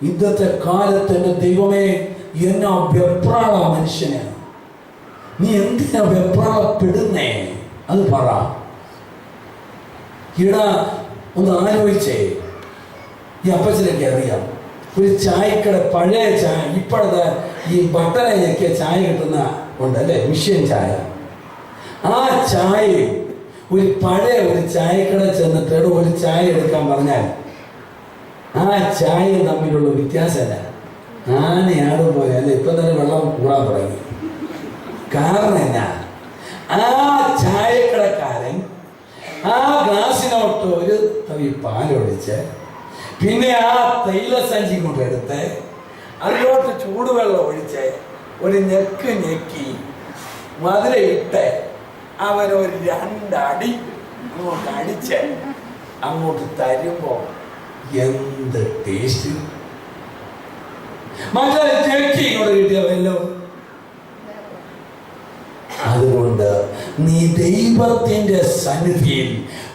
ഇന്നത്തെ കാലത്തിന്റെ ദൈവമേ, എന്നാ വെപ്രാള മനുഷ്യന്. നീ എന്തിനാ വെപ്രാളപ്പെടുന്നേ? അത് പറ. ഇവിടെ ഒന്ന് ആലോചിച്ചേ. ഈ അപ്പച്ചനൊക്കെ അറിയാം, ഒരു ചായക്കട, പഴയ ചായ, ഇപ്പോഴത്തെ ഈ ബട്ടനൊക്കെ ചായ കിട്ടുന്ന ഉണ്ട് അല്ലേ, മിഷ്യൻ ചായ. ആ ചായ ഒരു പഴയ ഒരു ചായക്കട ചെന്നിട്ട് ഒരു ചായ എടുക്കാൻ പറഞ്ഞാൽ ആ ചായ തമ്മിലുള്ള വ്യത്യാസമല്ല. ആനയാടും പോലെ അല്ലെ, ഇപ്പൊ തന്നെ വെള്ളം കൂടാൻ തുടങ്ങി. കാരണം എന്നാ, ആ ചായക്കടക്കാരൻ ആ ഗ്ലാസിനോട്ട് ഒരു തവി പാലൊഴിച്ച്, പിന്നെ ആ തൈലസഞ്ചി കൊണ്ടെടുത്ത് അതിലോട്ട് ചൂടുവെള്ളം ഒഴിച്ച് ഒരു ഞെക്ക് ഞെക്കി മധുരയിട്ട് അവനൊരു 2 അടി അങ്ങോട്ട് അടിച്ച് അങ്ങോട്ട് തരുമ്പോ എന്ത് ടേസ്റ്റ്! മറ്റേ ഞെക്കി ഇങ്ങോട്ട് കിട്ടിയവല്ലോ. അതുകൊണ്ട് നീ ദൈവത്തിന്റെ സന്നിധിയിൽ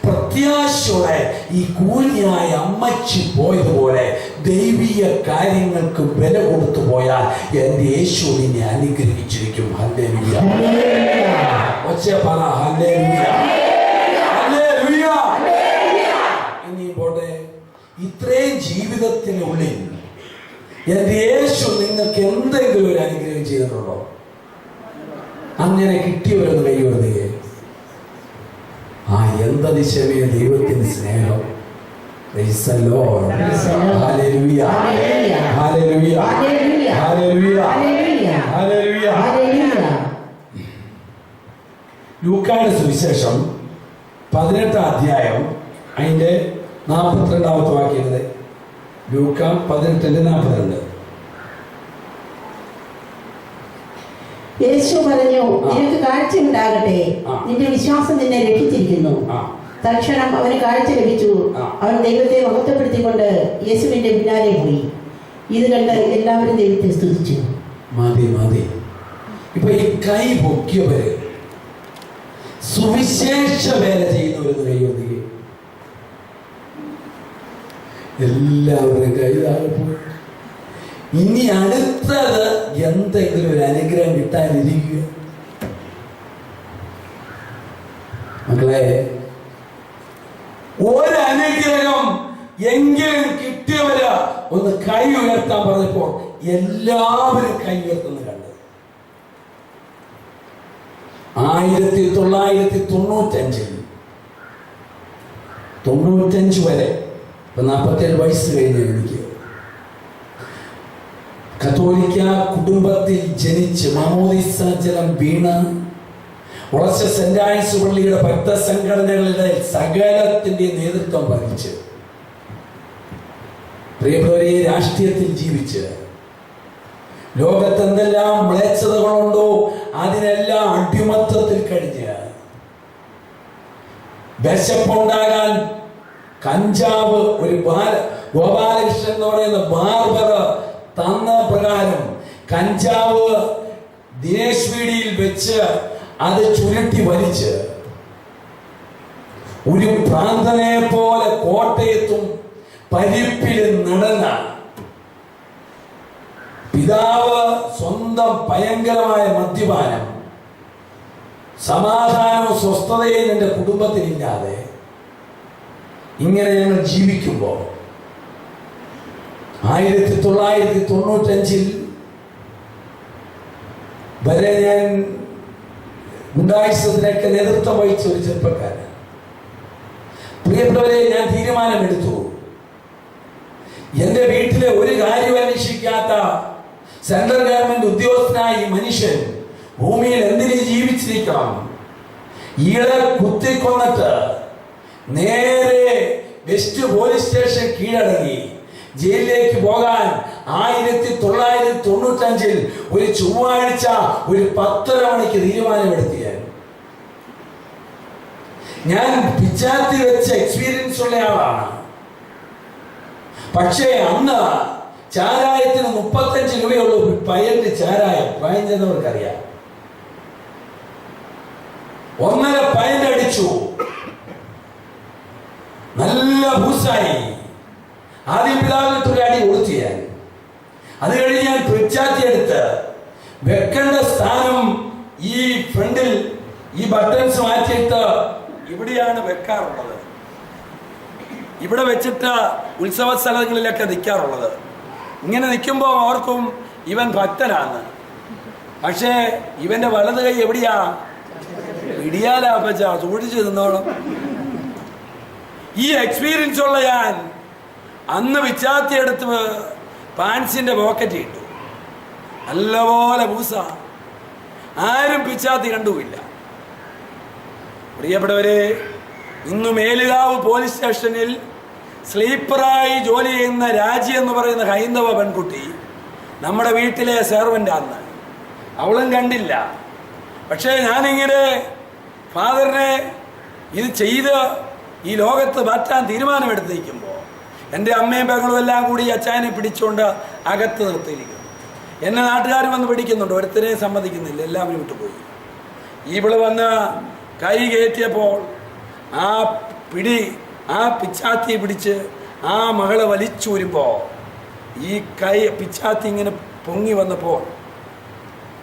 പ്രത്യാശയോടെ ഈ കൂലിയായ അമ്മച്ചി പോയതുപോലെ ദൈവീയ കാര്യങ്ങൾക്ക് വില കൊടുത്തു പോയാൽ എന്റെ യേശു നിന്നെ അനുഗ്രഹിച്ചിരിക്കും. ഹല്ലേലൂയ. ഒച്ച പറ, ഹല്ലേലൂയ, ഹല്ലേലൂയ. ഇനി പോട്ടെ, ഇത്രയും ജീവിതത്തിനുള്ളിൽ എന്റെ യേശു നിങ്ങൾക്ക് എന്തെങ്കിലും ഒരു അനുഗ്രഹം ചെയ്തിട്ടുണ്ടോ? അങ്ങനെ കിട്ടിയവരൊന്ന് കൈവരുതേ. ആ എന്തതിശയമേ ദൈവത്തിന്റെ സ്നേഹം. ലൂക്കായുടെ സുവിശേഷം 18 അധ്യായം അതിന്റെ 42 വാക്യം. ലൂക്ക 18:42. യേശു പറഞ്ഞു, നിനക്ക് കാഴ്ച ഉണ്ടാകട്ടെ, നിന്റെ വിശ്വാസം നിന്നെ രക്ഷിച്ചിരിക്കുന്നു. തൽക്ഷണം അവന് കാഴ്ച ലഭിച്ചു. അവൻ ദൈവത്തെ മഹത്വപ്പെടുത്തിക്കൊണ്ട് യേശുവിന്റെ പിന്നാലെ പോയി. ഇത് കണ്ട് എല്ലാവരും ദൈവത്തെ സ്തുതിച്ചു. മതി മതി. ഇപ്പൊ ഈ കൈ പൊക്കിയവര് സുവിശേഷ വേല ചെയ്യുന്നവരെന്ന് കൈ ഒതുക്കി. എല്ലാവരും കൈ താഴെപ്പോയി. ഇനി അടുത്തത് എന്തെങ്കിലും ഒരു അനുഗ്രഹം കിട്ടാനിരിക്കുക. മക്കളെ, ഒരനുഗ്രഹം എങ്കിലും കിട്ടിയവര് ഒന്ന് കൈ ഉയർത്താൻ പറഞ്ഞപ്പോ എല്ലാവരും കൈ ഉയർത്തുന്ന കണ്ടത്. 1995 വരെ, 47 വയസ്സ് കഴിഞ്ഞ എനിക്ക്, കത്തോലിക്ക കുടുംബത്തിൽ ജനിച്ച് മാമോദീസ ജലം വീണ് വളർച്ച സെന്റ് ആൻസ് പള്ളിയുടെ ഭക്തസംഘടനകളുടെ സകലത്തിന്റെ നേതൃത്വം വഹിച്ച് പ്രിയപ്പെട്ടവരെ രാഷ്ട്രീയത്തിൽ ജീവിച്ച് ലോകത്തെന്തെല്ലാം മ്ലേച്ഛതകളുണ്ടോ അതിനെല്ലാം അടിമത്തത്തിൽ കഴിഞ്ഞ് വിശപ്പുണ്ടാകാൻ കഞ്ചാവ് ഒരു ഗോപാലകൃഷ്ണൻ എന്ന് പറയുന്ന ബാർബർ തന്ന പ്രകാരം കഞ്ചാവ് ദിനേശ് വീടിയിൽ വെച്ച് അത് ചുരുട്ടി വലിച്ച് ഒരു പ്രാന്തനെ പോലെ കോട്ടയത്തും പരിപ്പിലും നടന്ന പിതാവ് സ്വന്തം ഭയങ്കരമായ മദ്യപാനം, സമാധാനവും സ്വസ്ഥതയും എൻ്റെ കുടുംബത്തിനില്ലാതെ ഇങ്ങനെ ഞങ്ങൾ ജീവിക്കുമ്പോൾ 1995 വരെ ഞാൻ ഗുണ്ടായിസത്തിനൊക്കെ നേതൃത്വം വഹിച്ച ഒരു ചെറുപ്പക്കാരൻ. പ്രിയപ്പെട്ടവരെ, ഞാൻ തീരുമാനമെടുത്തു, എന്റെ വീട്ടിലെ ഒരു കാര്യം അന്വേഷിക്കാത്ത സെൻട്രൽ ഗവൺമെന്റ് ഉദ്യോഗസ്ഥനായ ഈ മനുഷ്യൻ ഭൂമിയിൽ എന്തിനു ജീവിച്ചിരിക്കണം? ഈളെ കുത്തിക്കൊന്നിട്ട് നേരെ വെസ്റ്റ് പോലീസ് സ്റ്റേഷൻ കീഴടങ്ങി ജയിലിലേക്ക് പോകാൻ 1995 ഒരു ചൊവ്വാഴ്ച ഒരു 10:30 മണിക്ക് തീരുമാനമെടുത്തിയ ഞാൻ പിച്ചാത്തി വെച്ച എക്സ്പീരിയൻസ് ഉള്ള ആളാണ്. പക്ഷേ അന്ന് ചാരായത്തിന് 35 രൂപയുള്ളൂ. പയ്യന്റെ ചാരായം പ്രായം ചെന്നവർക്കറിയാം. 1.5 പയ്യൻ അടിച്ചു, നല്ല ഭൂസായി. ആദ്യം പിതാവിനൊരു അടി കൊടുത്തു ഞാൻ. അത് കഴിഞ്ഞ് ഞാൻ പിച്ചാത്തി എടുത്ത് വെക്കേണ്ട സ്ഥാനം ഈ ഫ്രണ്ടിൽ ഈ ബട്ടൺസ് മാറ്റിയിട്ട് ഇവിടെയാണ് വെക്കാറുള്ളത്. ഇവിടെ വെച്ചിട്ട് ഉത്സവ സ്ഥലങ്ങളിലൊക്കെ നിൽക്കാറുള്ളത്. ഇങ്ങനെ നിൽക്കുമ്പോൾ ഓർക്കും ഇവൻ ഭക്തനാണ്. പക്ഷേ ഇവന്റെ വലത് കൈ എവിടെയാ? ഇടിയാലാ പച്ച, സൂക്ഷിച്ചു നിന്നോളം. ഈ എക്സ്പീരിയൻസ് ഉള്ള ഞാൻ അന്ന് പിച്ചാത്തി എടുത്ത് പാൻസിന്റെ പോക്കറ്റ് ഇട്ടു. നല്ലപോലെ പൂസ, ആരും പിച്ചാത്തി കണ്ടുമില്ല. പ്രിയപ്പെട്ടവരെ, ഇന്ന് മേലുകാവ് പോലീസ് സ്റ്റേഷനിൽ സ്ലീപ്പറായി ജോലി ചെയ്യുന്ന രാജി എന്ന് പറയുന്ന ഹൈന്ദവ പെൺകുട്ടി നമ്മുടെ വീട്ടിലെ സെർവൻ്റാണ്. അവളും കണ്ടില്ല. പക്ഷേ ഞാനിങ്ങനെ ഫാദറിനെ ഇത് ചെയ്ത് ഈ ലോകത്ത് മാറ്റാൻ തീരുമാനമെടുത്തിരിക്കുമ്പോൾ എൻ്റെ അമ്മയും പെങ്ങളും എല്ലാം കൂടി അച്ചായനെ പിടിച്ചുകൊണ്ട് അകത്ത് നിർത്തിയിരിക്കുന്നു. എന്നെ നാട്ടുകാർ വന്ന് പിടിക്കുന്നുണ്ട്, ഒരുത്തരെ സമ്മതിക്കുന്നില്ല, എല്ലാവരും വിട്ടുപോയി. ഇവള് വന്ന് കൈ കയറ്റിയപ്പോൾ ആ പിടി, ആ പിച്ചാത്തി പിടിച്ച് ആ മകളെ വലിച്ചൂരുമ്പോൾ ഈ കൈ പിച്ചാത്തി ഇങ്ങനെ പൊങ്ങി വന്നപ്പോൾ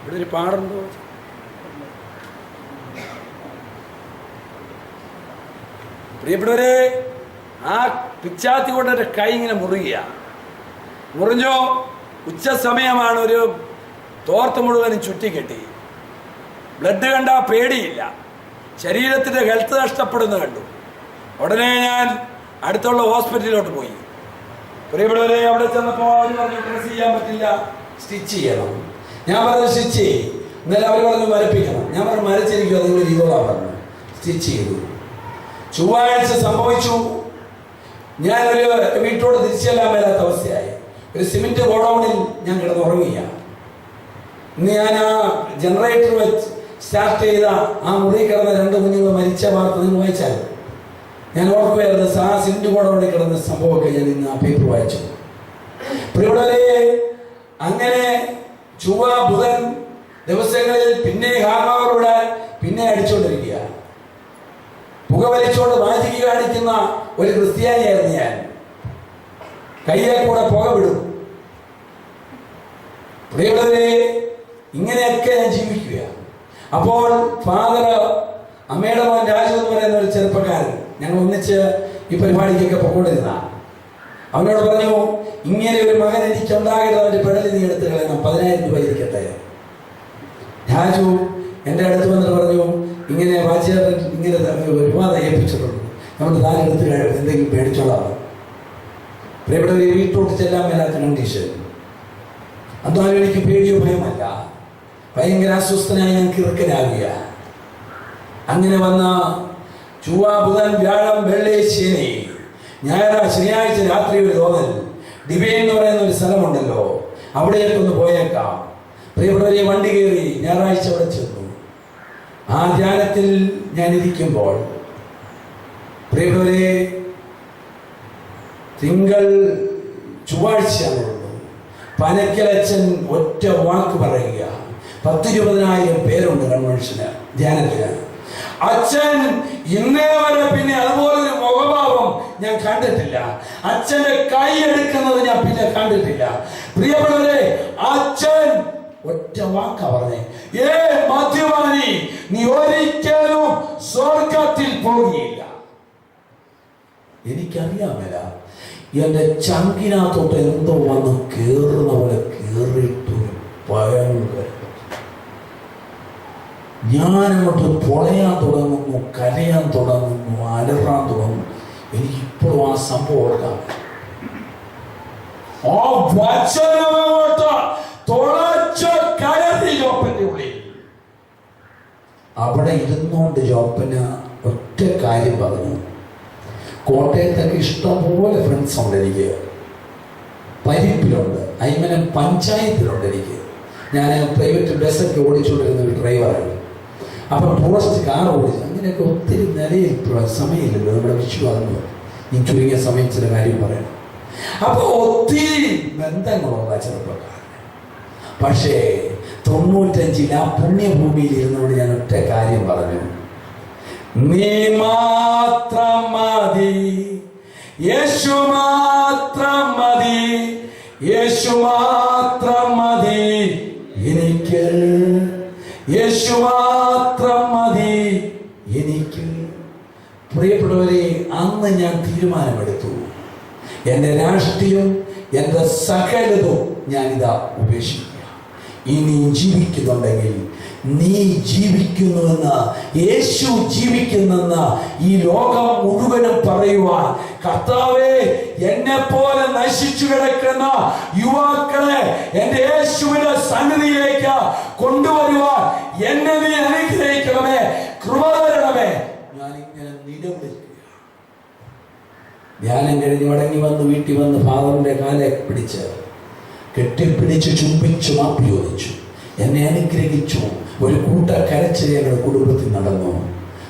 ഇവിടെ ഒരു പാടുണ്ടോ? പ്രിയപ്പെട്ടവരെ, ആ പിച്ചാത്തി കൊണ്ട് എൻ്റെ കൈ ഇങ്ങനെ മുറിഞ്ഞോ. ഉച്ച സമയമാണ്. ഒരു തോർത്ത് മുഴുവനും ചുറ്റിക്കെട്ടി. ബ്ലഡ് കണ്ടാൽ പേടിയില്ല. ശരീരത്തിൻ്റെ ഹെൽത്ത് നഷ്ടപ്പെടുന്ന കണ്ടു. ഉടനെ ഞാൻ അടുത്തുള്ള ഹോസ്പിറ്റലിലോട്ട് പോയി. പ്രിയപ്പെട്ടവരെ, അവിടെ ചെന്നപ്പോൾ അവർ പറഞ്ഞു ഡ്രസ് ചെയ്യാൻ പറ്റില്ല, സ്റ്റിച്ച് ചെയ്യണം. ഞാൻ പറഞ്ഞു സ്റ്റിച്ച് ചെയ്യും. എന്നാലും അവർ പറഞ്ഞു മരപ്പിക്കണം. ഞാൻ പറഞ്ഞു മരച്ചിരിക്കും, അതുങ്ങൾ ചെയ്തോളാൻ പറഞ്ഞു. സ്റ്റിച്ച് ചെയ്തു. ചൊവ്വാഴ്ച സംഭവിച്ചു. ഞാനൊരു വീട്ടോട് തിരിച്ചെല്ലാൻ മേലാത്ത അവസ്ഥയായി. ഒരു സിമെന്റ് ഗോഡൌണിൽ ഞാൻ കിടന്നുറങ്ങിയ. ഇന്ന് ഞാൻ ആ ജനറേറ്റർ വെച്ച് സ്റ്റാർട്ട് ചെയ്ത ആ മുറി കിടന്ന 2 കുഞ്ഞുങ്ങൾ മരിച്ച വാർത്ത നിങ്ങൾ വായിച്ചാൽ ഞാൻ ഓർക്കുകയായിരുന്നു. ആ സിമെന്റ് ഗോഡൌണിൽ കിടന്ന സംഭവമൊക്കെ ഞാൻ ഇന്ന് ആ പേപ്പർ വായിച്ചു. പ്രിയപ്പെട്ടവരെ, അങ്ങനെ ചൊവ്വ ബുധൻ ദിവസങ്ങളിൽ പിന്നെ ഹാർമാവറോട് പിന്നെ അടിച്ചുകൊണ്ടിരിക്കുക. പുകവലിച്ചുകൊണ്ട് മാജിക്ക് കാണിക്കുന്ന ഒരു ക്രിസ്ത്യാനിയായിരുന്നു ഞാൻ. കയ്യിലെ കൂടെ പുക വിടും. പ്രിയപ്പെട്ടവരെ, ഇങ്ങനെയൊക്കെ ഞാൻ ജീവിക്കുക. അപ്പോൾ ഫാദർ, അമ്മയുടെ മോൻ രാജു എന്ന് പറയുന്ന ഒരു ചെറുപ്പക്കാരൻ, ഞങ്ങൾ ഒന്നിച്ച് ഈ പരിപാടിക്കൊക്കെ പോകൊണ്ടിരുന്ന, അവനോട് പറഞ്ഞു, ഇങ്ങനെ ഒരു മകൻ എനിക്ക് ഉണ്ടാകരുത്, അവന്റെ പെടലിൽ നീ എടുത്ത് കളയണം, 10,000 രൂപ ഇരിക്കട്ടെ. രാജു എൻ്റെ അടുത്ത് വന്നിട്ട് പറഞ്ഞു, ഇങ്ങനെ വാചേട്ടൻ ഇങ്ങനെ ഒരുപാട് ഏൽപ്പിച്ചിട്ടുണ്ട്, നമ്മുടെ താൻ എടുത്ത് എന്തെങ്കിലും പേടിച്ചോളാം. പ്രിയപ്പെട്ടവരെ, വീട്ടോട്ട് ചെല്ലാൻ മേലാത്ത കണ്ടീഷൻ. അന്നാലും എനിക്ക് പേടിയോ ഭയമല്ല. ഭയങ്കര അസ്വസ്ഥനായി ഞാൻ കിറുക്കനാകുക. അങ്ങനെ വന്ന ചൊവ്വ ബുധൻ വ്യാഴം വെള്ളി ശനി ശനിയാഴ്ച രാത്രി ഒരു തോന്നൽ, ഡിബൈൻ എന്ന് പറയുന്ന ഒരു സ്ഥലമുണ്ടല്ലോ, അവിടേക്കൊന്ന് പോയേക്കാം. പ്രിയപ്പെട്ടവരെ, വണ്ടി കയറി ഞായറാഴ്ച അവിടെ ചെന്നു. ആ ധ്യാനത്തിൽ ഞാൻ ഇരിക്കുമ്പോൾ പ്രിയപ്പെട്ടവരെ, തിങ്കൾ ചൊവ്വാഴ്ചയാണുള്ളൂ. പനക്കലച്ചൻ ഒറ്റ വാക്ക് പറയുക. 10,000-20,000 പേരുണ്ട് കൺവെൻഷന്, ധ്യാനത്തിന്. അച്ഛൻ ഇന്നേ വരെ പിന്നെ അതുപോലൊരു മുഖഭാവം ഞാൻ കണ്ടിട്ടില്ല. അച്ഛന്റെ കൈ എടുക്കുന്നത് ഞാൻ പിന്നെ കണ്ടിട്ടില്ല. പ്രിയപ്പെട്ടവരെ, അച്ഛൻ ഒറ്റ വാക്ക പറഞ്ഞേ, മദ്യപാനി, നീ ഒരിക്കലും സ്വർഗത്തിൽ പോകില്ല. എനിക്കറിയാമല്ല, എന്റെ ചങ്കിനകത്തോട്ട് എന്തോ വന്ന് കേറുന്ന പോലെ കേറിയിട്ട് ഭയങ്കര. ഞാനങ്ങോട്ട് പൊളയാൻ തുടങ്ങുന്നു, കരയാൻ തുടങ്ങുന്നു, അലറാൻ തുടങ്ങുന്നു. എനിക്കിപ്പോഴും ആ സംഭവം ഓർക്കാം. ആ വചനമോട്ട് തുളച്ച് കയറി ജോപ്പന്റെ ഉള്ളിൽ. അവിടെ ഇരുന്നുകൊണ്ട് ജോപ്പന് ഒറ്റ കാര്യം പറഞ്ഞു. കോട്ടയത്തൊക്കെ ഇഷ്ടംപോലെ ഫ്രണ്ട്സ് ഉണ്ട് എനിക്ക്. പരിപ്പിലുണ്ട്, അയ്മനം പഞ്ചായത്തിലുണ്ട് എനിക്ക്. ഞാൻ പ്രൈവറ്റ് ബസ്സൊക്കെ ഓടിച്ചുകൊണ്ടിരുന്ന ഒരു ഡ്രൈവറാണ്. അപ്പം ടൂറിസ്റ്റ് കാർ ഓടിച്ചു. അങ്ങനെയൊക്കെ ഒത്തിരി നിലയിൽ സമയമില്ലല്ലോ നമ്മുടെ വിശ്വാസം. ഈ ചുരുങ്ങിയ സമയം ചില കാര്യം പറയണം. അപ്പോൾ ഒത്തിരി ബന്ധങ്ങളുള്ള ചെറുപ്പക്കാരൻ. പക്ഷേ 95 ആ പുണ്യഭൂമിയിൽ ഇരുന്നുകൊണ്ട് ഞാൻ ഒറ്റ കാര്യം പറഞ്ഞു, നീ മാത്രം മതി, യേശു മാത്രം മതി, യേശു മാത്രം മതി എനിക്ക്, യേശു മാത്രം മതി എനിക്ക്. പ്രിയപ്പെട്ടവരെ, അന്ന് ഞാൻ തീരുമാനമെടുത്തു, എൻ്റെ രാഷ്ട്രീയം, എൻ്റെ സകലതും ഞാനിതാ ഉപേക്ഷിക്കുക. ഇനി ജീവിക്കുന്നുണ്ടെങ്കിൽ നീ ജീവിക്കുന്നുവെന്ന്, യേശു ജീവിക്കുന്നെന്ന് ഈ ലോകം മുഴുവനും പറയുവാൻ, കർത്താവേ എന്നെ പോലെ നശിച്ചു കിടക്കുന്ന യുവാക്കളെ എന്റെ യേശുവിന്റെ സന്നിധിയിലേക്ക് കൊണ്ടുവരുവാൻ എന്നെ നീ അനുഗ്രഹിക്കണമേ, കൃപ തരണമേ. ഞാൻ ഇങ്ങനെ നിലവിളിക്കുക. ധ്യാനം കഴിഞ്ഞ് മടങ്ങി വന്ന് വീട്ടിൽ വന്ന് ഫാദറിന്റെ കാലെ പിടിച്ച് കെട്ടിപ്പിടിച്ച് ചുംബിച്ചു മാപ്പി ചോദിച്ചു. എന്നെ അനുഗ്രഹിച്ചു. ഒരു കൂട്ട കരച്ച് ഞങ്ങളുടെ കുടുംബത്തിൽ നടന്നു.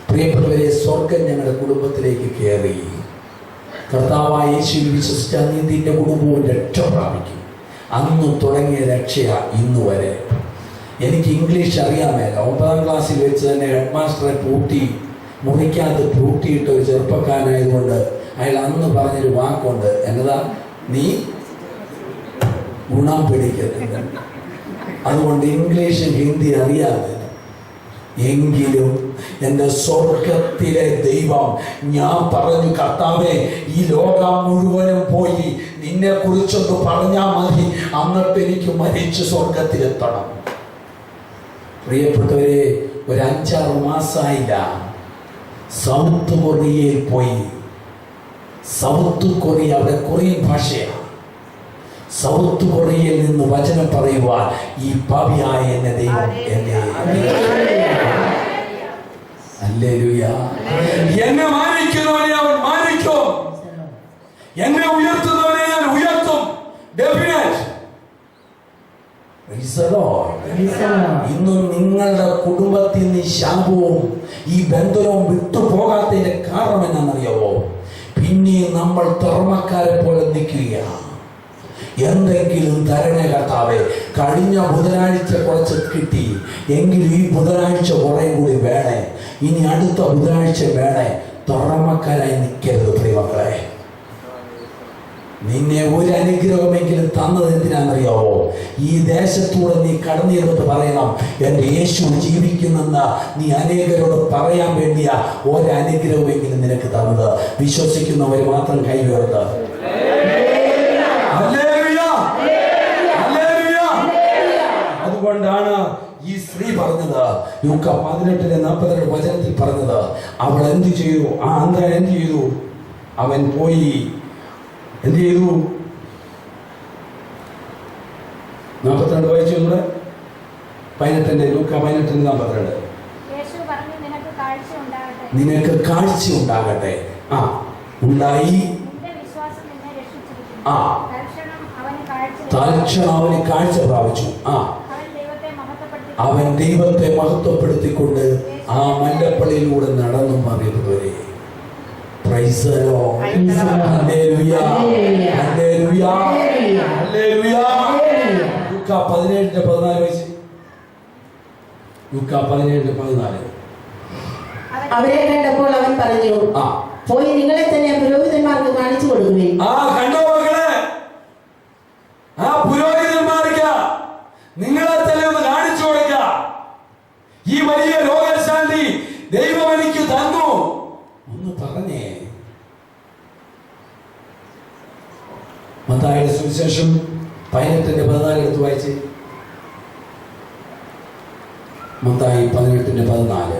പ്രിയപ്പെട്ടവരെ, സ്വർഗം ഞങ്ങളുടെ കുടുംബത്തിലേക്ക് കയറി. കർത്താവായ യേശുവിൽ വിശ്വസിച്ച നിന്റെ കുടുംബവും രക്ഷ പ്രാപിക്കും. അന്ന് തുടങ്ങിയ രക്ഷയാ ഇന്നു വരെ. എനിക്ക് ഇംഗ്ലീഷ് അറിയാൻ മേല. 9ാം ക്ലാസ്സിൽ വെച്ച് തന്നെ ഹെഡ് മാസ്റ്ററെ മുറിക്കകത്ത് പൂട്ടിയിട്ട ഒരു ചെറുപ്പക്കാരനായതുകൊണ്ട് അയാൾ അന്ന് പറഞ്ഞൊരു വാക്കുണ്ട്, എന്നതാ, നീ ഗുണം പിടിക്കരുത്. അതുകൊണ്ട് ഇംഗ്ലീഷും ഹിന്ദി അറിയാതെ എങ്കിലും എൻ്റെ സ്വർഗത്തിലെ ദൈവം, ഞാൻ പറഞ്ഞു, കർത്താവേ ഈ ലോകം മുഴുവനും പോയി നിന്നെ കുറിച്ചൊന്ന് പറഞ്ഞാൽ മതി, എന്നിട്ട് എനിക്ക് മരിച്ച് സ്വർഗത്തിലെത്തണം. പ്രിയപ്പെട്ടവരെ, ഒരു 5-6 മാസമായില്ല, സൗത്ത് കൊറിയയിൽ പോയി. സൗത്ത് കൊറിയ, അവിടെ കൊറിയൻ ഭാഷയാണ്. സൗത്ത് കൊറിയയിൽ നിന്ന് വചനം പറയുവാൻ ഈ പാപിയായ എന്നെ ദൈവം എന്നെ മാനിക്കുന്നവനെ അവൻ മാനിക്കും, എന്നെ ഉയർത്തുന്നവനെ ഞാൻ ഉയർത്തും. ഇന്നും നിങ്ങളുടെ കുടുംബത്തിൽ നിന്ന് ശാപവും ഈ ബന്ധനവും വിട്ടുപോകാത്തതിന്റെ കാരണം എന്നാണെന്നറിയാവോ? പിന്നെയും നമ്മൾ തുറമക്കാരെ പോലെ നിൽക്കുകയാണ്. എന്തെങ്കിലും തരണേ കർത്താവേ. കഴിഞ്ഞ ബുധനാഴ്ച കുറച്ച് കിട്ടി, എങ്കിലും ഈ ബുധനാഴ്ച കുറേ കൂടി വേണേ, ഇനി അടുത്ത ബുധനാഴ്ച വേണേ. തുറമക്കാരായി നിൽക്കരുത് പ്രിയമക്കളെ. നിന്നെ ഒരു അനുഗ്രഹമെങ്കിലും തന്നത് എന്തിനാണെന്നറിയാവോ? ഈ ദേശത്തൂടെ നീ കടന്നു ചെന്നിട്ട് പറയണം, എൻ്റെ യേശു ജീവിക്കുന്നെന്ന് നീ അനേകരോട് പറയാൻ വേണ്ടിയ ഒരനുഗ്രഹമെങ്കിലും നിനക്ക് തന്നത്. വിശ്വസിക്കുന്നവർ മാത്രം കൈ ഉയർത്ത്. അതുകൊണ്ടാണ് ഈ സ്ത്രീ പറഞ്ഞത്, ലൂക്ക 18:42 വചനത്തിൽ പറഞ്ഞത്, അവൾ എന്ത് ചെയ്തു? ആ അന്ധൻ എന്ത് ചെയ്തു? അവൻ പോയി എന്ത് ചെയ്തു? 42 വായിച്ചു ഒന്നുകൂടെ. 18 ലൂക്ക 18:42. നിനക്ക് കാഴ്ച ഉണ്ടാകട്ടെ. ആ ഉണ്ടായി. ആ തൽക്ഷണം അവന് കാഴ്ച പ്രാപിച്ചു. അവൻ ദൈവത്തെ മഹത്വപ്പെടുത്തിക്കൊണ്ട് ആ മല്ലപ്പള്ളിയിലൂടെ നടന്നു മാറിയതുവരെ. ലൂക്ക 17:14 വയസ്സ്. ലൂക്ക 17:14. അവരെ കണ്ടപ്പോൾ അവൻ പറഞ്ഞു, പോയി നിങ്ങളെ തന്നെ പുരോഹിതന്മാർക്ക് കാണിച്ചു കൊടുക്കുമേ. കണ്ടോ മക്കളെ, ആ പുരോഹിതന്മാർക്ക് നിങ്ങളെ തന്നെ ഒന്ന് കാണിച്ചു കൊടുക്ക. ഈ വലിയ രോഗശാന്തി ദൈവം എനിക്ക് തന്നു ഒന്ന് പറഞ്ഞേ. മത്തായിയുടെ സുവിശേഷം 18:14 എടുത്ത് വായിച്ച്. മത്തായി 18:14.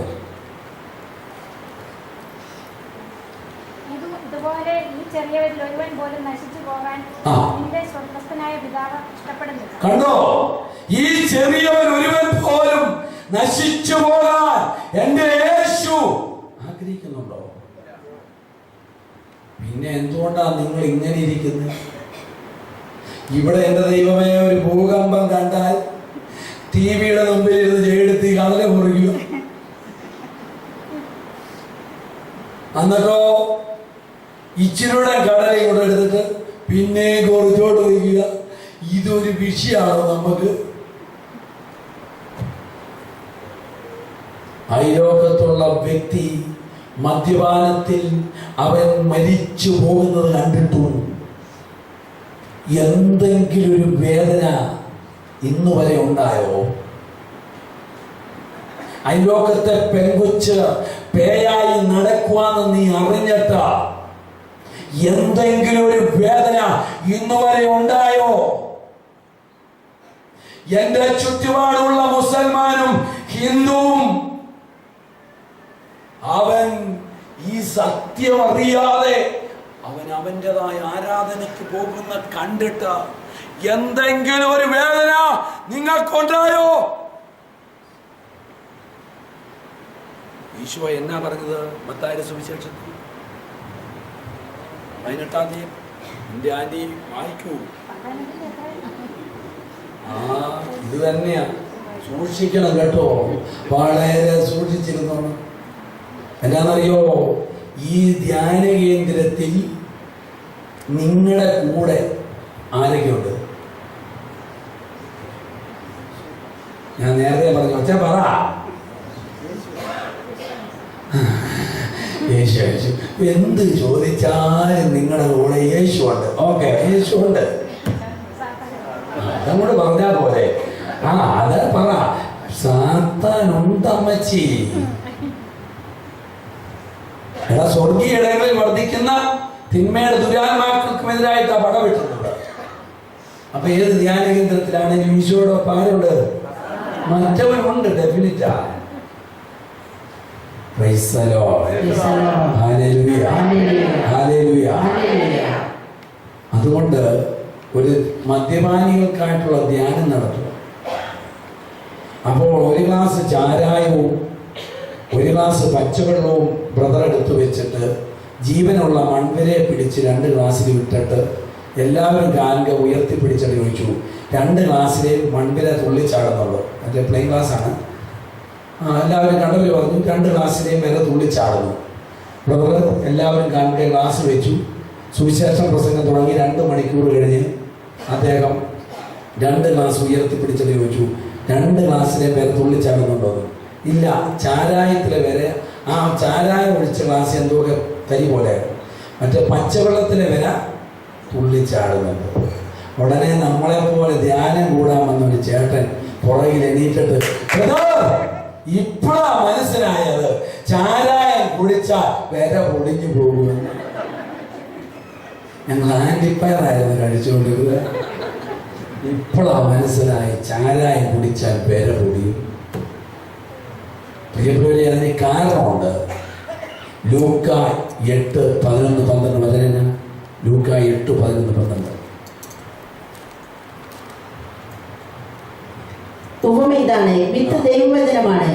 കണ്ടോ, ഈ ചെറിയവൻ ഒരുവൻ പോലും നശിച്ചു പോകാൻ എന്റെ യേശു ആഗ്രഹിക്കുന്നുണ്ടോ? പിന്നെ എന്തുകൊണ്ടാ നിങ്ങൾ ഇങ്ങനെ ഇരിക്കുന്നത്? ഇവിടെ എന്റെ ദൈവമേ, ഒരു ഭൂകമ്പം കണ്ടാൽ ടിവിയുടെ മുമ്പിൽ ഇരുന്ന് ജയെടുത്ത് കടല മുറിക്കുക, എന്നിട്ടോ ഇച്ചിരൂടെ കടല കൂടെ എടുത്തിട്ട് പിന്നെ കുറച്ചോട്ട് വയ്ക്കുക. ഇതൊരു വിഷയമാണോ നമുക്ക്? അയലോകത്തുള്ള വ്യക്തി മദ്യപാനത്തിൽ അവൻ മരിച്ചു പോകുന്നത് കണ്ടിട്ടും എന്തെങ്കിലും ഒരു വേദന ഇന്നു വരെ ഉണ്ടായോ? അയൽവക്കത്തെ പെൺകൊച്ച് പേയായി നടക്കുവാന്ന് നീ അറിഞ്ഞിട്ട് എന്തെങ്കിലും ഒരു വേദന ഇന്നു വരെ ഉണ്ടായോ? എന്റെ ചുറ്റുപാടുള്ള മുസൽമാനും ഹിന്ദുവും അവൻ ഈ സത്യം അറിയാതെ അവൻ അവൻ്റെതായ ആരാധനയ്ക്ക് പോകുന്ന കണ്ടിട്ട് എന്തെങ്കിലും ഒരു വേദന നിങ്ങൾക്കുണ്ടായോ? ഈശോ എന്നാ പറഞ്ഞത് മത്തായിയുടെ സുവിശേഷത്തിൽ 18-ാം തീയതി? എൻ്റെ ആന്റി വായിക്കൂ. ഇത് തന്നെയാ. സൂക്ഷിക്കണം കേട്ടോ, വളരെ സൂക്ഷിച്ചിരുന്നോ. എന്നാന്നറിയോ, ഈ ധ്യാന കേന്ദ്രത്തിൽ നിങ്ങളുടെ കൂടെ ആരൊക്കെയുണ്ട്? ഞാൻ നേരത്തെ പറഞ്ഞു, അച്ഛാ പറ. യേശു യേശു എന്ത് ചോദിച്ചാലും നിങ്ങളുടെ കൂടെ യേശു ഉണ്ട്. ഓക്കെ, യേശു ഉണ്ട്. അതങ്ങോട്ട് പറഞ്ഞാ പോലെ. അത് പറ. സാത്താനുണ്ടമ്മച്ചി. എടാ, സ്വർഗീയ ഇടങ്ങളിൽ വർദ്ധിക്കുന്ന തിന്മയുടെ ദുരാത്മാക്കൾക്കുമെതിരായിട്ടാണ് പടവെട്ടുന്നത്. അപ്പൊ ഏത് ധ്യാന കേന്ദ്രത്തിലാണെങ്കിലും ഈശോയോടൊപ്പം ആരുണ്ട്? മറ്റവരുണ്ട്. ഡെഫിനിറ്റാ. അതുകൊണ്ട് ഒരു മദ്യപാനികൾക്കായിട്ടുള്ള ധ്യാനം നടത്തുക. അപ്പോൾ ഒരു ഗ്ലാസ് ചാരായവും ഒരു ഗ്ലാസ് പച്ചവെള്ളവും ബ്രദർ എടുത്തു വെച്ചിട്ട് ജീവനുള്ള മൺവിരയെ പിടിച്ച് 2 ഗ്ലാസ്സിൽ വിട്ടിട്ട് എല്ലാവരും കാലിക ഉയർത്തിപ്പിടിച്ചിട്ട് ചോദിച്ചു, 2 ഗ്ലാസ്സിലെയും മൺവിര തുള്ളിച്ചാടുന്നുള്ളൂ. മറ്റേ പ്ലെയിൻ ഗ്ലാസ്സാണ്. എല്ലാവരും കണ്ടവർ പറഞ്ഞു 2 ഗ്ലാസ്സിലെയും വില തുള്ളിച്ചാടുന്നു. ബ്രദർ എല്ലാവരും കാലിക ഗ്ലാസ് വെച്ചു. സുവിശേഷ പ്രസംഗം തുടങ്ങി 2 മണിക്കൂർ കഴിഞ്ഞ് അദ്ദേഹം 2 ഗ്ലാസ് ഉയർത്തിപ്പിടിച്ചിട്ട് ചോദിച്ചു, 2 ഗ്ലാസ്സിലെ വില തുള്ളിച്ചാടുന്നുണ്ടോ? ഇല്ല, ചാരായത്തിലെ വരെ ആ ചാരായം ഒഴിച്ച ഗ്ലാസ് എന്തോ തരി പോലെ, മറ്റേ പച്ചവെള്ളത്തിലെ വില തുള്ളിച്ചാടുന്നുണ്ട്. ഉടനെ നമ്മളെ പോലെ ധ്യാനം കൂടാൻ വന്നൊരു ചേട്ടൻ പുറകിൽ എണീറ്റിട്ട്, ഇപ്പോഴാ മനസ്സിലായത് ചാരായം കുടിച്ചാൽ വില പൊടിഞ്ഞു പോകുമെന്ന്. ഞങ്ങൾ ആന്റിപ്പയറായിരുന്നു കഴിച്ചുകൊണ്ടിരുന്നത്. ഇപ്പോഴാ മനസ്സിലായി ചാരായം കുടിച്ചാൽ വില പൊടിയും. പ്രിയപ്പെട്ടവരെ, അതിന് കാരണമുണ്ട്. ലൂക്ക 8:11-12 വചനം. ലൂക്ക 8:11-12. ഉപമ ഇതാണ്. വിത്ത് ദൈവവചനമാണ്.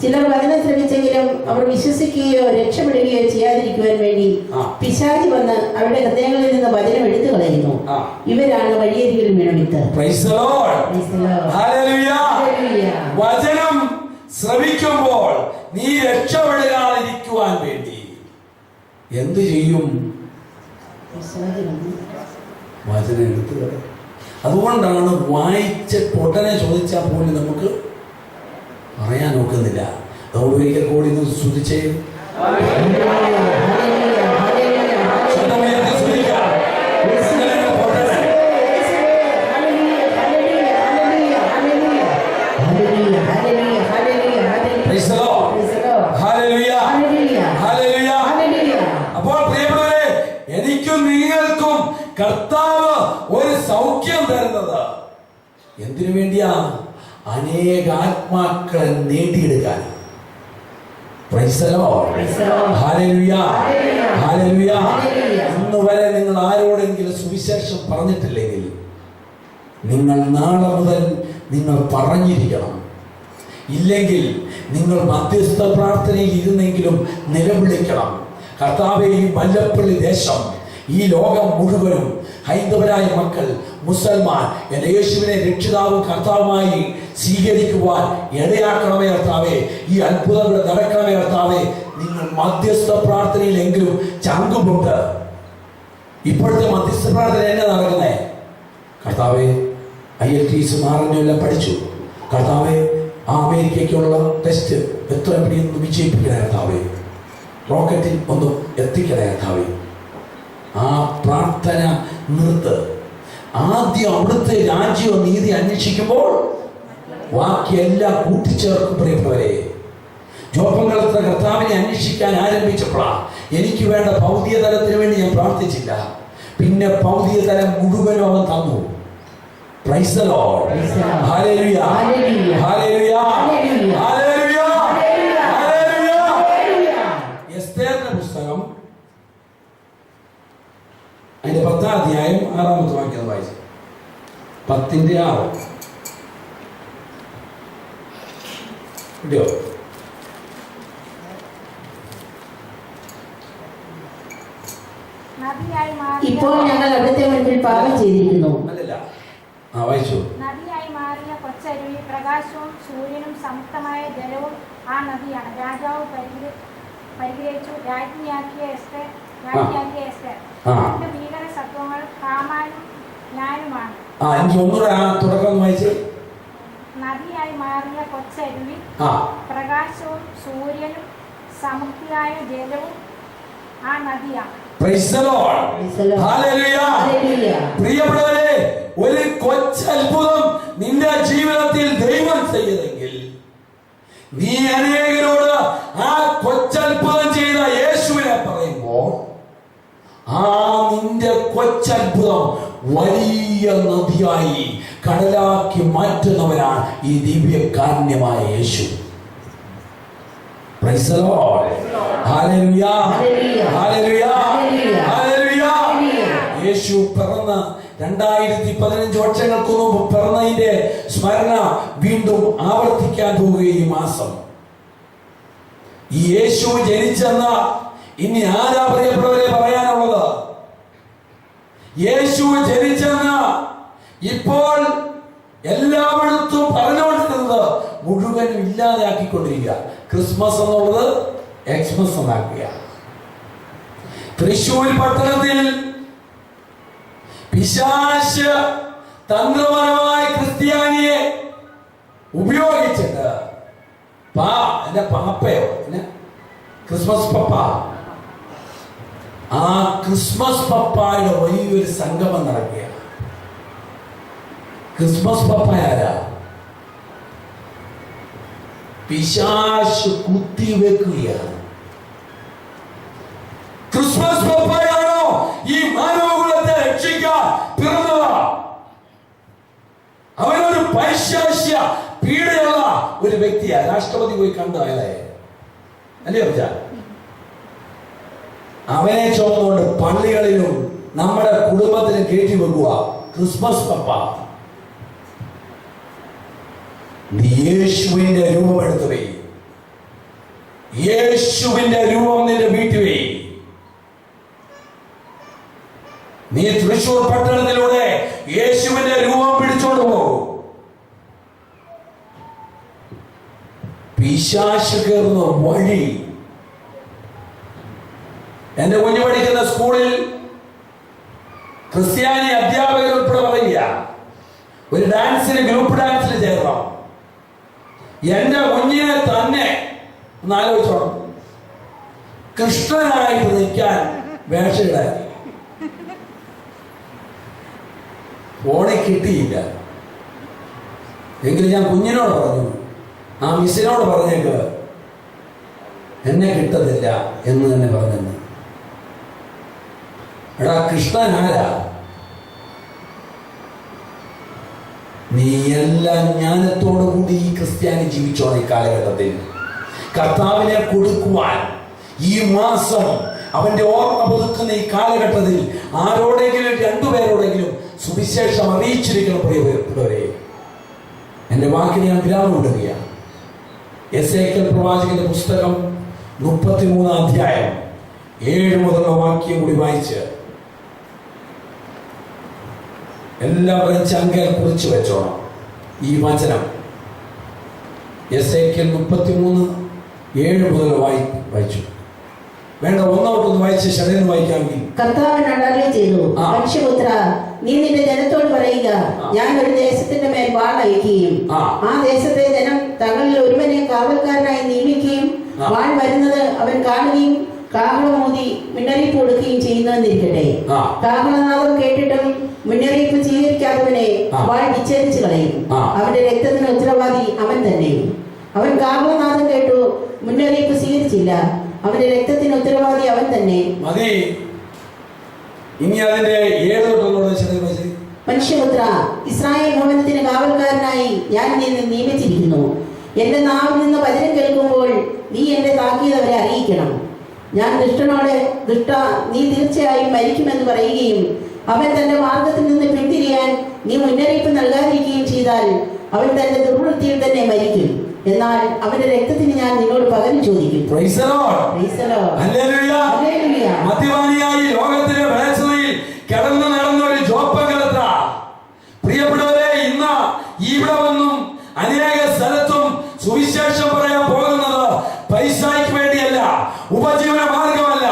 ചിലർ വചനം ശ്രമിച്ചെങ്കിലും അവർ വിശ്വസിക്കുകയോ രക്ഷപ്പെടുകയോ ചെയ്യാതിരിക്കുവാൻ വേണ്ടി പിശാച് വന്ന് അവരുടെ ഹൃദയങ്ങളിൽ നിന്ന് വചനം എടുത്തു കളയുന്നു. ഇവരാണ് വഴിയരികിൽ വീണ വിത്ത്. വചനം ശ്രമിക്കുമ്പോൾ നീ രക്ഷപ്പെടാതിരിക്കുവാൻ വേണ്ടി എന്തു ചെയ്യും? വചനം എടുത്തു കളയും. അതുകൊണ്ടാണ് വായിച്ച ഉടനെ ചോദിച്ചാൽ പോലും നമുക്ക് പറയാൻ നോക്കുന്നില്ല. അതുകൊണ്ട് ഒരിക്കൽ കൂടി ഒന്ന് സ്തുതിച്ചേ. അപ്പോൾ പ്രിയപ്പെട്ടവരെ, എനിക്കും നിങ്ങൾക്കും കർത്താവ് ഒരു സൗഖ്യം തരുന്നത് എന്തിനു വേണ്ടിയാ? അനേക ആത്മാക്കളെ നേടിയെടുക്കാൻ. ഇന്ന് വരെ നിങ്ങൾ ആരോടെങ്കിലും സുവിശേഷം പറഞ്ഞിട്ടില്ലെങ്കിൽ നിങ്ങൾ നാളെ മുതൽ നിങ്ങൾ പറഞ്ഞിരിക്കണം. ഇല്ലെങ്കിൽ നിങ്ങൾ മധ്യസ്ഥ പ്രാർത്ഥനയിൽ ഇരുന്നെങ്കിലും നിലവിളിക്കണം. കർത്താവേ, ഈ വല്ലപ്പള്ളി ദേശം, ഈ ലോകം മുഴുവനും ഹൈന്ദവരായ മക്കൾ, മുസൽമാൻ എന്റെ യേശുവിനെ രക്ഷിതാവും കർത്താവുമായി സ്വീകരിക്കുവാൻ ഇടയാക്കണമേ കർത്താവേ. ഈ അത്ഭുതങ്ങൾ നടക്കണമേ കർത്താവേ. നിങ്ങൾ മധ്യസ്ഥ പ്രാർത്ഥനയിലെങ്കിലും ചങ്കുമുണ്ട്. ഇപ്പോഴത്തെ മധ്യസ്ഥ പ്രാർത്ഥന എന്നെ നടക്കുന്നേ? കർത്താവേ, IELTS മാറുന്നെല്ലാം പഠിച്ചു. കർത്താവേ, ആ അമേരിക്കയ്ക്കുള്ള ടെസ്റ്റ് എത്ര എവിടെയൊന്ന് വിജയിപ്പിക്കണേ കർത്താവേ. റോക്കറ്റിൽ ഒന്നും എത്തിക്കണേ കർത്താവേ. ആ പ്രാർത്ഥന നിർത്ത്. ആദ്യം അവിടുത്തെ രാജ്യവും നീതി അന്വേഷിക്കുമ്പോൾ ബാക്കി എല്ലാം കൂട്ടിച്ചേർക്കും. പ്രിയപ്പെട്ടവരെ, ജോപ്പങ്കളത്തെ കർത്താവിനെ അന്വേഷിക്കാൻ ആരംഭിച്ചപ്പോഴാണ് എനിക്ക് വേണ്ട ഭൗതിക തലത്തിന് വേണ്ടി ഞാൻ പ്രാർത്ഥിച്ചില്ല. പിന്നെ ഭൗതിക തലം മുഴുവനും അവൻ തന്നു. Praise the Lord. Hallelujah. Hallelujah. Hallelujah. Hallelujah. Hallelujah. Hallelujah. എസ്തേറിന്റെ പുസ്തകം അതിന്റെ 10-ാം അധ്യായം 6-ാമത്തെ വാക്യം വായിച്ചു. 10:6 കിട്ടിയോ? ഇപ്പോൾ ഞങ്ങൾ അവിടുത്തെ മുൻപിൽ പാപം ചെയ്തിരിക്കുന്നു. അല്ലല്ല, വായിച്ചു. നദിയായി മാറിയ കൊച്ചരുവി, പ്രകാശവും സൂര്യനും സംയുക്തമായ ജലവും ആ നദിയാണ്. രാജാവ് പരിഗ്രഹിച്ചു. രാജ്ഞിയാക്കിയ എസ്തേർ രണ്ട് ഭീകര സത്വങ്ങൾ ഹാമാനും ഞാനുമാണ്. എനിക്ക് ഒന്നുകൂടെ ആ തുടക്കം വായിച്ചു. നദിയായി മാറിയ കൊച്ചരുവി, പ്രകാശവും സൂര്യനും സമൃദ്ധിയായ ജലവും ആ നദിയാണ്. Praise the Lord. Hallelujah. പ്രിയപ്പെട്ടവരെ, ഒരു കൊച്ചത്ഭുതം നിന്റെ ജീവിതത്തിൽ ദൈവം ചെയ്തെങ്കിൽ നീ അനേകരോട് ആ കൊച്ചത്ഭുതം ചെയ്ത യേശുവിനെ പറയുമ്പോൾ ആ നിന്റെ കൊച്ചത്ഭുതം വലിയ നദിയായി കടലാക്കി മാറ്റുന്നവനാണ് ഈ ദിവ്യകാരുണ്യമായ യേശു. Praise the Lord. Hallelujah. Hallelujah. Hallelujah. യേശു പിറന്ന 2015 വർഷങ്ങൾക്ക് മുമ്പ് പിറന്നതിന്റെ സ്മരണ വീണ്ടും ആവർത്തിക്കാൻ പോവുകയും ഈ മാസം ഈ യേശു ജനിച്ചെന്ന ഇനി ആരാ പ്രിയപ്പെട്ടവരെ പറയാനുള്ളത്? യേശു ജനിച്ചെന്ന ഇപ്പോൾ എല്ലായിടത്തും പറഞ്ഞുകൊണ്ടിരുന്നത് മുഴുവനും ഇല്ലാതെയാക്കിക്കൊണ്ടിരിക്കുക. ക്രിസ്മസ് എന്നുള്ളത് എക്സ്മസ് എന്നാക്കുക. തൃശ്ശൂർ പട്ടണത്തിൽ പിശാച് തന്ത്രപരമായ ക്രിസ്ത്യാനിയെ ഉപയോഗിച്ചിട്ട് എന്റെ പാപ്പയോ ക്രിസ്മസ് പപ്പ, ആ ക്രിസ്മസ് പപ്പായുടെ വലിയൊരു സംഗമം നടക്കുക. ക്രിസ്മസ് പപ്പ ആരാ? പിശാച് കുത്തിവെക്കുകയാണ്. ക്രിസ്മസ് പപ്പായാണോ ഈ മാനവകുലത്തെ രക്ഷിക്കാൻ പിറന്നത്? അവനൊരു പൈശാചിക പീഡയുള്ള ഒരു വ്യക്തിയാ. രാഷ്ട്രപതി പോയി കണ്ടു അയാളെ, അല്ലേ? അവനെ ചുമന്നുകൊണ്ട് പള്ളികളിലും നമ്മുടെ കുടുംബത്തിലും കയറ്റി വെക്കുക ക്രിസ്മസ് പപ്പ. നീ യേശുവിന്റെ രൂപം എടുത്തു വേ. യേശുവിന്റെ രൂപം നിന്റെ വീട്ടിൽ വേ. നീ തൃശ്ശൂർ പട്ടണത്തിലൂടെ യേശുവിന്റെ രൂപം പിടിച്ചോണ്ട് പോകും. പിശാച് കയറുന്ന വഴി. എന്റെ കുഞ്ഞു പഠിക്കുന്ന സ്കൂളിൽ ക്രിസ്ത്യാനി അധ്യാപകർ ഉൾപ്പെടെ പറയുക, ഒരു ഡാൻസിന് ഗ്രൂപ്പ് ഡാൻസിൽ ചേരണം. എന്റെ കുഞ്ഞിനെ തന്നെ ഒന്ന് ആലോചിച്ചോണം, കൃഷ്ണനായിട്ട് നിൽക്കാൻ വേഷയിടാൻ ഫോണിൽ കിട്ടിയില്ല. എങ്കിലും ഞാൻ കുഞ്ഞിനോട് പറഞ്ഞു, ആ മിസ്സിനോട് പറഞ്ഞേക്ക് എന്നെ കിട്ടത്തില്ല എന്ന് തന്നെ പറഞ്ഞെന്ന്. എടാ, കൃഷ്ണൻ ആരാ? നീ എല്ലാം ജ്ഞാനത്തോടു കൂടി ഈ ക്രിസ്ത്യാനി ജീവിച്ചോണം. ഈ കാലഘട്ടത്തിൽ കർത്താവിനെ കൊടുക്കുവാൻ ഈ മാസം അവന്റെ ഓർമ്മ പുതുക്കുന്ന ഈ കാലഘട്ടത്തിൽ ആരോടെങ്കിലും രണ്ടുപേരോടെങ്കിലും സുവിശേഷം അറിയിച്ചിരിക്കണം. പ്രിയപ്പെട്ടവരെ, എന്റെ വാക്കിന് ഞാൻ വിരാമം ഇടുകയാണ്. എസേക്കിയേൽ പ്രവാചകന്റെ പുസ്തകം 33-ാം അധ്യായം 7 മുതലുള്ള വാക്യം കൂടി വായിച്ച് എല്ലാവരും ചങ്കയിൽ കുറിച്ച് വെച്ചോണം ഈ വചനം. എസേക്കിയേൽ 33:7 മുതൽ വായിച്ചു. വേണ്ട, ഒന്നോട്ടൊന്ന് വായിച്ച് ശരീരം വായിക്കാമെങ്കിൽ. കർത്താവ് അരുളി ചെയ്തു, മനുഷ്യപുത്ര, നീ നിന്റെ ജനത്തോട് പറയുക, ഞാൻ ഒരു ദേശത്തിന്റെ മേൽ വാൾ അയക്കുകയും ആ ദേശത്തെ ജനം തങ്ങളിൽ ഒരുവനെ കാവൽക്കാരനായി നിയമിക്കുകയും വാൾ വരുന്നത് അവൻ കാണുകയും കാഹളമൂതി മുന്നറിയിപ്പ് കൊടുക്കുകയും ചെയ്യുന്നതെന്നിരിക്കട്ടെ, ആ. കാഹളനാദം കേട്ടിട്ടും മുന്നറിയിപ്പ് സ്വീകരിക്കാത്തവനെ ആ. വാൾ വിച്ഛേദിച്ചു കളയും. ആ. അവന്റെ രക്തത്തിന് ഉത്തരവാദി അവൻ തന്നെ. അവൻ കാഹളനാദം കേട്ടു, മുന്നറിയിപ്പ് സ്വീകരിച്ചില്ല, അവന്റെ രക്തത്തിന് ഉത്തരവാദി അവൻ തന്നെ. മതി. ഇനി അതിന്റെ 7 തൊട്ടുള്ള ശരി. മനുഷ്യപുത്ര, ഇസ്രായേൽ ഭവനത്തിന് കാവൽക്കാരനായി ഞാൻ നിന്നെ നിയമിച്ചിരിക്കുന്നു. എന്റെ നാവിൽ നിന്ന് വചനം കേൾക്കുമ്പോൾ നീ എന്റെ താക്കീത് അവരെ അറിയിക്കണം. ഞാൻ ദുഷ്ടനോട്, ദുഷ്ട, നീ തീർച്ചയായും മരിക്കുമെന്ന് പറയുകയും അവൻ തന്റെ മാർഗത്തിൽ നിന്ന് പിന്തിരിയാൻ നീ മുന്നറിയിപ്പ് നൽകാതിരിക്കുകയും ചെയ്താൽ അവൻ തന്റെ ദുർവൃത്തിയിൽ തന്നെ മരിക്കും. എന്നാൽ അവന്റെ രക്തത്തിന് ഞാൻ നിന്നോട് പകരം ചോദിക്കും. Praise the Lord. Praise the Lord. Hallelujah. Hallelujah. മദ്യപാനിയായി ലോകത്തിലെ വേഴ്ചയിൽ കിടന്നു നടന്ന ഒരു ജോപ്പകലത്ത പ്രിയപ്പെട്ടവരെ, ഇന്ന് ഇവിടെ വന്നും അനേക സ്ഥലത്തും സുവിശേഷം പറയാൻ പോകുന്നത് പൈസയ്ക്ക് വേണ്ടിയല്ല, ഉപജീവന മാർഗമല്ല.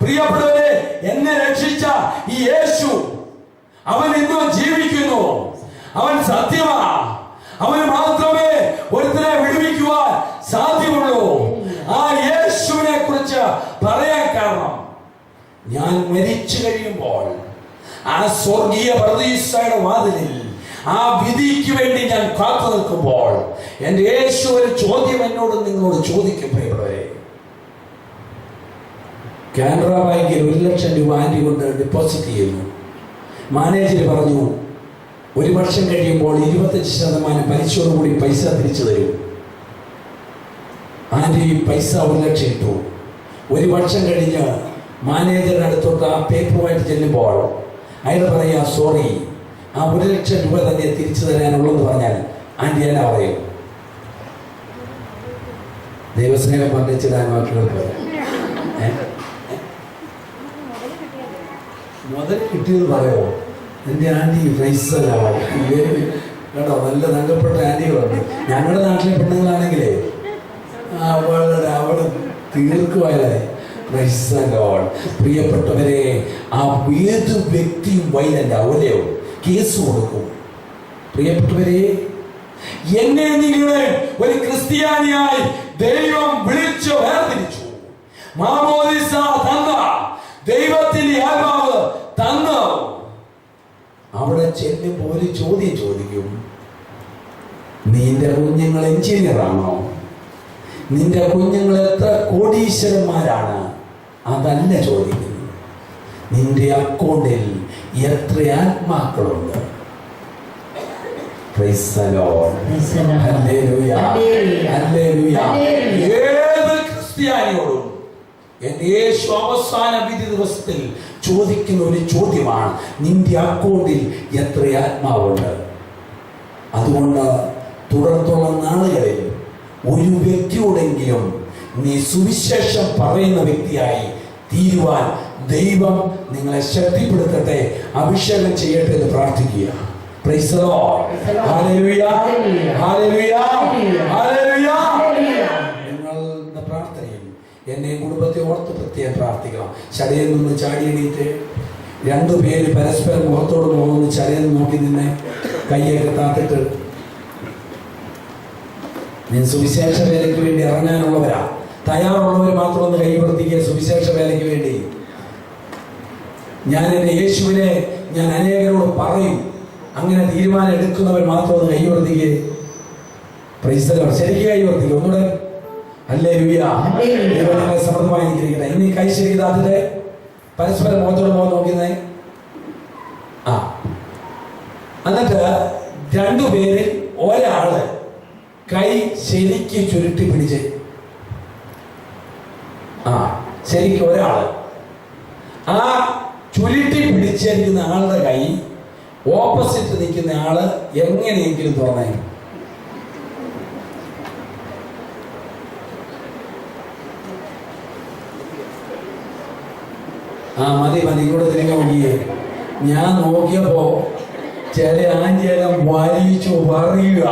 പ്രിയപ്പെട്ടവരെ, എന്നെ രക്ഷിച്ച ഈ യേശു അവൻ ഇന്നും ജീവിക്കുന്നു. അവൻ സത്യമാ. അവന് മാത്രമേ ഒരുത്തനെ വിടുവിക്കുവാൻ സാധ്യമുള്ളൂ. ആ യേശുവിനെ കുറിച്ച് പറയാൻ കാരണം, ഞാൻ മരിച്ചു കഴിയുമ്പോൾ ആ സ്വർഗീയ പർദീസയുടെ വാതിലിൽ ആ വിധിക്ക് വേണ്ടി ഞാൻ കാത്തു നിൽക്കുമ്പോൾ എന്റെ യേശു ഒരു ചോദ്യം എന്നോട് നിങ്ങളോട് ചോദിക്കും. പ്രിയപ്പെട്ടവരെ, കാനറ ബാങ്കിൽ 1 ലക്ഷം രൂപ ആന്റി കൊണ്ട് ഡെപ്പോസിറ്റ് ചെയ്യുന്നു. മാനേജർ പറഞ്ഞു 1 വർഷം കഴിയുമ്പോൾ 25% പലിശയോടുകൂടി പൈസ തിരിച്ചു തരും. ആന്റി പൈസ 1 ലക്ഷം ഇട്ടു. 1 വർഷം കഴിഞ്ഞ് മാനേജറുടെ അടുത്തോട്ട് ആ പേപ്പറുമായിട്ട് ചെല്ലുമ്പോൾ അയാൾ പറയാ, സോറി, ആ 1 ലക്ഷം രൂപ തന്നെ തിരിച്ചു തരാനുള്ളതെന്ന് പറഞ്ഞാൽ ആന്റി എന്നാ പറയും? ദൈവസ്നേഹം പറഞ്ഞിടാൻ വാക്കുകൾക്ക് മുതൽ കിട്ടിയത് പറയോ? എൻ്റെ ആന്റി പൈസലാവോ കേട്ടോ. നല്ല തങ്കപ്പെട്ട ആന്റികളുണ്ട് ഞങ്ങളുടെ നാട്ടിലെ പെണ്ണുങ്ങളാണെങ്കിലേ അവിടെ തീർക്കുവായാലേ. പ്രിയപ്പെട്ടവരെ, ആ ഏത് വ്യക്തിയും വൈലന്റ് അവരെയോ കേസ് കൊടുക്കും. പ്രിയപ്പെട്ടവരെ, എന്നെ നിങ്ങളെ ഒരു ക്രിസ്ത്യാനിയായി ദൈവം വിളിച്ചു വേർതിരിച്ചു. മാമോദിസ തന്ന ദൈവത്തിന്റെ ആത്മാവ് തന്നു. അവിടെ ചെല്ലുമ്പോൾ ഒരു ചോദ്യം ചോദിക്കും, നിന്റെ കുഞ്ഞുങ്ങൾ എഞ്ചിനീയറാണോ? നിന്റെ കുഞ്ഞുങ്ങൾ എത്ര കോടീശ്വരന്മാരാണ്? അതല്ല ചോദിക്കുന്നത്. നിന്റെ അക്കൗണ്ടിൽ എത്ര ആത്മാക്കളുണ്ട്? ഏത് ക്രിസ്ത്യാനിയോടും എന്റെ യേശു അവസാന വിധി ദിവസത്തിൽ ചോദിക്കുന്ന ഒരു ചോദ്യമാണ്, നിന്റെ അക്കൗണ്ടിൽ എത്ര ആത്മാവുണ്ട്? അതുകൊണ്ട് തുടർന്നുള്ള നാളുകളിൽ ഒരു വ്യക്തിയോടെങ്കിലും നീ സുവിശേഷം പറയുന്ന വ്യക്തിയായി തീരുവാൻ ദൈവം നിങ്ങളെ ശക്തിപ്പെടുത്തട്ടെ, അഭിഷേകം ചെയ്യട്ടെ എന്ന് പ്രാർത്ഥിക്കുക. Praise the Lord. Hallelujah. Hallelujah. Hallelujah. നിങ്ങളുടെ പ്രാർത്ഥനയിൽ എന്നെ കുടുംബത്തെ ഓർത്ത് പ്രത്യേകം പ്രാർത്ഥിക്കണം. ചടയിൽ നിന്ന് ചാടി എണീറ്റ് 2 പേര് പരസ്പരം മുഖത്തോട് മുഖം ചടയിൽ നോക്കി നിന്നെ കയ്യൊക്കെ താത്തിട്ട്, നീ സുവിശേഷ വേലയ്ക്ക് വേണ്ടി ഇറങ്ങാനുള്ളവരാ, തയ്യാറുള്ളവർ മാത്രം ഒന്ന് കൈവർത്തിക്കുക. സുവിശേഷ വേലയ്ക്ക് വേണ്ടി ഞാൻ എൻ്റെ യേശുവിനെ ഞാൻ അനേകരോട് പറയും. അങ്ങനെ തീരുമാനം എടുക്കുന്നവർ മാത്രം ഒന്ന് കൈവർത്തിക്കുക. Praise the Lord. ശരിക്കും കൈവർത്തിക്കുക. ഒന്നുകൂടെ ഹല്ലേലൂയ. ദൈവം നിങ്ങളെ സമൃദ്ധമായിരിക്കട്ടെ. ഇനി കൈ ശരിക്കും താത്തിട്ട് പരസ്പരം മുഖത്തോട് മുഖം നോക്കുന്നേ. എന്നിട്ട് 2 പേരിൽ ഒരാള് കൈ ശരിക്ക് ചുരുട്ടി പിടിച്ച്, ശരിക്കും ഒരാള് ആ ചുരുട്ടി പിടിച്ചിരിക്കുന്ന ആളുടെ കൈ ഓപ്പോസിറ്റ് നിൽക്കുന്ന ആള് എങ്ങനെയെങ്കിലും തോന്നേ. മതി ഇങ്ങോട്ട് തിരികെ നോക്കിയേ. ഞാൻ നോക്കിയപ്പോ ചില ആഞ്ചേലം വലിച്ചു പറയുക,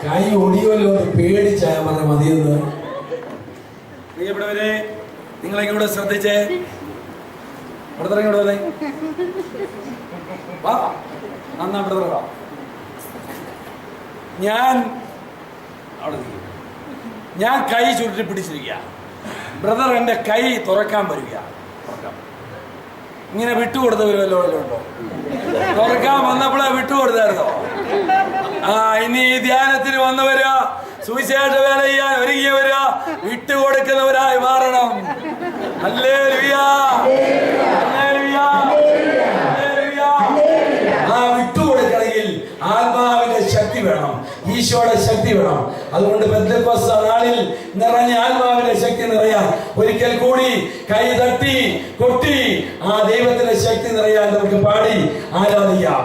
കൈ ഒടിയുമല്ലോ എന്ന് പേടിച്ചായ പറഞ്ഞ മതിയെന്ന്. പ്രിയപ്പെട്ടവരെ, നിങ്ങളിങ്ങോട്ട് ശ്രദ്ധിച്ചേ. ഇങ്ങോട്ട് വാ, നന്നാ ബ്രദർ വാ. ഞാൻ കൈ ചുരുട്ടി പിടിച്ചിരിക്കുക. ബ്രദർ എൻ്റെ കൈ തുറക്കാൻ വരിക. ഇങ്ങനെ വിട്ടുകൊടുത്തവര് വല്ലതും ഉണ്ടോ? തുറക്കാൻ വന്നപ്പോഴേ വിട്ടുകൊടുത്തായിരുന്നോ? ഇനി ഈ ധ്യാനത്തിന് വന്നവരാ, സുവിശേഷ വേല ചെയ്യാൻ ഒരുങ്ങിയവരാ, വിട്ടുകൊടുക്കുന്നവരായി മാറണം. Hallelujah, hallelujah, hallelujah. വിട്ടുകൊടുക്കണമെങ്കിൽ ആത്മാവിന്റെ ശക്തി വേണം, ഈശോയുടെ ശക്തി വേണം. അതുകൊണ്ട് പെന്തക്കോസ്ത് നാളിൽ നിറഞ്ഞ ആത്മാവിന്റെ ശക്തി നിറയാൻ ഒരിക്കൽ കൂടി കൈ തട്ടി കൊട്ടി ആ ദൈവത്തിന്റെ ശക്തി നിറയാൻ നമുക്ക് പാടി ആരാധിക്കാം.